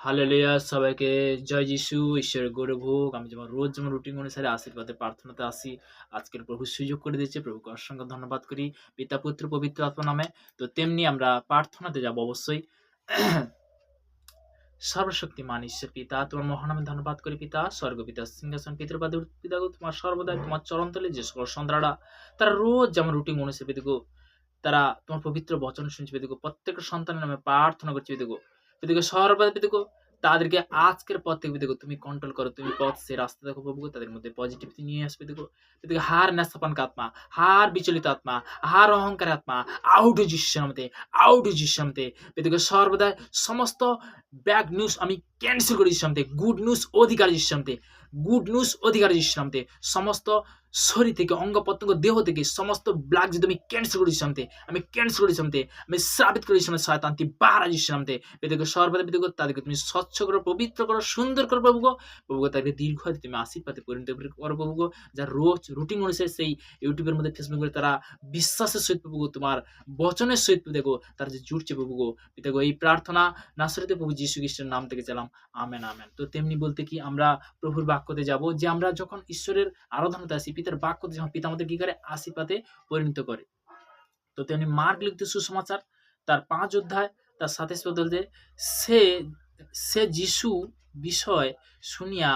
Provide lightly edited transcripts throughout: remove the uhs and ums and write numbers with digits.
Hallelujah! সবাইকে জয় যিশু, ঈশ্বরের গৌরব হোক। আমি রোজ যেমন রুটিন অনুসারে আশীর্বাদে প্রার্থনাতে আসি। আজকের প্রভু সুযোগ করে দিয়েছে। প্রভুকে অসংখ্য ধন্যবাদ করি। পিতা, পুত্র, পবিত্র আত্মা নামে। তো তেমনি আমরা প্রার্থনাতে যাব অবশ্যই। সর্বশক্তিমান ঈশ্বর পিতা, তোমার মহানামে ধন্যবাদ করি পিতা। স্বর্গপিতা সিংহাসন পিতৃপাদ পিতা গো, তোমার সর্বদাই তোমার চরণতলে যে সকল সন্তানরা তারা রোজ যেমন রুটিন অনুসারে পিতা গো, তারা তোমার পবিত্র বচন শুনছে পিতা গো। প্রত্যেকটা সন্তানের নামে প্রার্থনা করছি পিতা গো। পিতা গো সর্বদা পিতা গো, তাদেরকে আজকের পর থেকে পিতা গো তুমি কন্ট্রোল করো। তুমি পথ সে রাস্তা দেখো প্রভু গো। তাদের মধ্যে পজিটিভিটি নিয়ে আসবে পিতা গো। পিতা গো হার নেশাপানক আত্মা, হার বিচলিত আত্মা, হার অহংকার আত্মা আউট হয়ে যিশুর নামে, আউট হয়ে যিশুর নামে। পিতা গো সর্বদা সমস্ত ব্যাড নিউজ আমি ক্যান্সেল করে যিশুর নামে। গুড নিউজ অধিকার যিশুর নামে, গুড নিউজ অধিকার যিশুর নামে। সমস্ত শরীর থেকে, অঙ্গ প্রত্যঙ্গ, দেহ থেকে সমস্ত ব্লাড যদি আমি ক্যান্সেল করে যিশুর নামে, আমি ক্যান্সেল করে যিশুর নামে, আমি সাবিত করে যিশুর নামে, শয়তানটি বাড়া যিশুর নামে। পিতাকে সর্বদা পিতা গো, তাদেরকে তুমি স্বচ্ছ করো, পবিত্র করো, সুন্দর করো প্রভু গো। প্রভু গো তাদেরকে দীর্ঘায়িত তুমি আশীর্বাদে পরিণত করো প্রভু গো। যার রোজ রুটিন অনুসারে সেই ইউটিউবের মধ্যে, ফেসবুকের তারা বিশ্বাসের সহিত প্রভু গো, তোমার বচনের সহিত পিতা গো তারা যে জুড়ছে প্রভু গো। পিতা গো এই প্রার্থনা নাসরিতে প্রভু যীশু খ্রিস্টের নাম থেকে চালাম, আমেন আমেন। তো তেমনি বলতে কি আমরা প্রভুর বাক্যতে যাব, যে আমরা যখন ঈশ্বরের আরাধনাতে আসি, পিতার বাক্যতে যখন পিতা আমাদের কি করে আশীর্বাদে পরিণত করে। তো তেমনি মার্ক লিখিত সুসমাচার তার 5 অধ্যায় তার 27 পদ বলতে, সে যিশু বিষয় শুনিয়া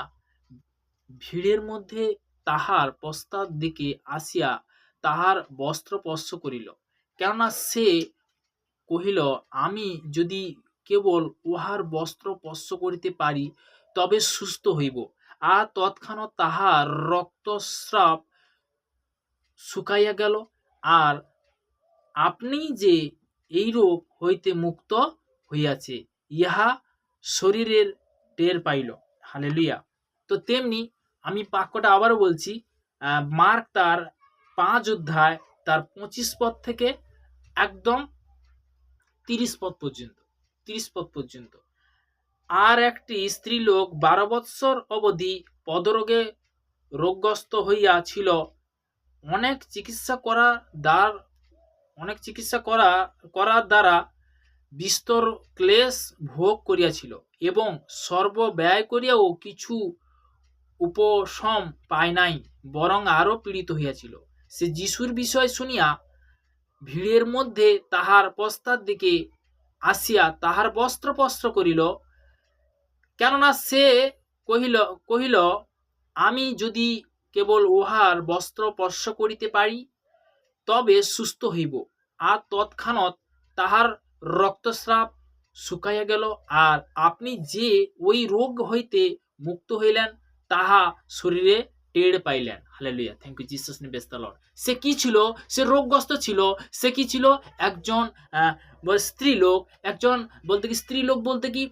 ভিড়ের মধ্যে তাহার পশ্চাৎ দিকে আসিয়া তাহার বস্ত্র স্পর্শ করিল। কেননা সে কহিল, আমি যদি কেবল উহার বস্ত্র স্পর্শ করিতে পারি তবে সুস্থ হইব। আর তৎক্ষণাৎ তাহার রক্তস্রাব শুকাইয়া গেল, আর আপনি যে এই রোগ হইতে মুক্ত হইয়াছে ইহা শরীরের টের পাইল। হালেলুয়া! তো তেমনি আমি বাক্যটা আবারও বলছি, মার্ক তার 5 অধ্যায় তার 25 পদ থেকে একদম 30 পদ পর্যন্ত, 30 পদ পর্যন্ত। আর একটি স্ত্রীলোক 12 বৎসর অবধি পদরোগে রোগগ্রস্ত হইয়াছিল। অনেক চিকিৎসা করার দ্বারা বিস্তর ক্লেশ ভোগ করিয়াছিল এবং সর্ব ব্যয় করিয়াও কিছু উপশম পায় নাই, বরং আরো পীড়িত হইয়াছিল। সে যিশুর বিষয় শুনিয়া ভিড়ের মধ্যে তাহার পশ্চাৎ দিকে আসিয়া তাহার বস্ত্র স্পর্শ করিল। কেননা সে কহিল, আমি যদি কেবল উহার বস্ত্র স্পর্শ করিতে পারি তবে সুস্থ হইব। আর তৎক্ষণাৎ তাহার রক্তস্রাব শুকাইয়া গেল, আর আপনি যে ওই রোগ হইতে মুক্ত হইলেন তাহা শরীরে টের পাইলেন। Hallelujah! Thank you Jesus name, praise the Lord. সে কি ছিল? সে রোগগ্রস্ত ছিল। সে কি ছিল? একজন স্ত্রীলোক। একজন বলতে কি স্ত্রীলোক বলতে কি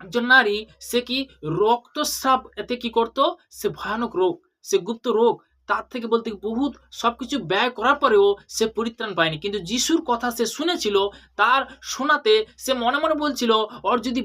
একজন নারী। সে কি রক্তস্রাব এতে কি করতো? সে ভয়ানক রোগ, সে গুপ্ত রোগ। তার থেকে বলতে বহুত সবকিছু ব্যয় করার পরেও সে পরিত্রাণ পায়নি। কিন্তু যিশুর কথা সে শুনেছিল। তার শোনাতে সে মনে মনে বলছিল, ওর যদি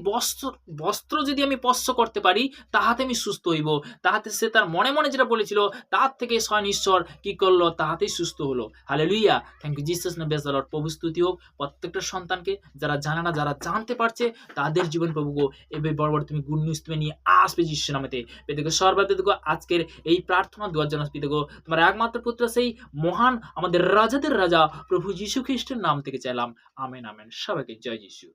বস্ত্র যদি আমি স্পর্শ করতে পারি তাহাতে আমি সুস্থ হইব। তাহাতে সে তার মনে মনে যেটা বলেছিল তার থেকে স্বয়ং ঈশ্বর কি করলো? তাহাতেই সুস্থ হলো। Hallelujah! Thank you Jesus name, praise the Lord. প্রভু স্তুতি হোক প্রত্যেকটা সন্তানকে, যারা জানে না, যারা জানতে পারছে তাদের জীবন প্রভু গো এবার বড় বড় তুমি গুড নিউজ তুমি নিয়ে আসবে যিশুর নামেতে। পেতে গো সর্বদা দেখো আজকের এই প্রার্থনা দেওয়ার জন্য পেতে গো তোমার একমাত্র পুত্র সেই মহান আমাদের রাজাদের রাজা প্রভু যীশু খ্রিস্টের নাম থেকে চাইলাম, আমেন আমেন। সবাইকে জয় যিশু।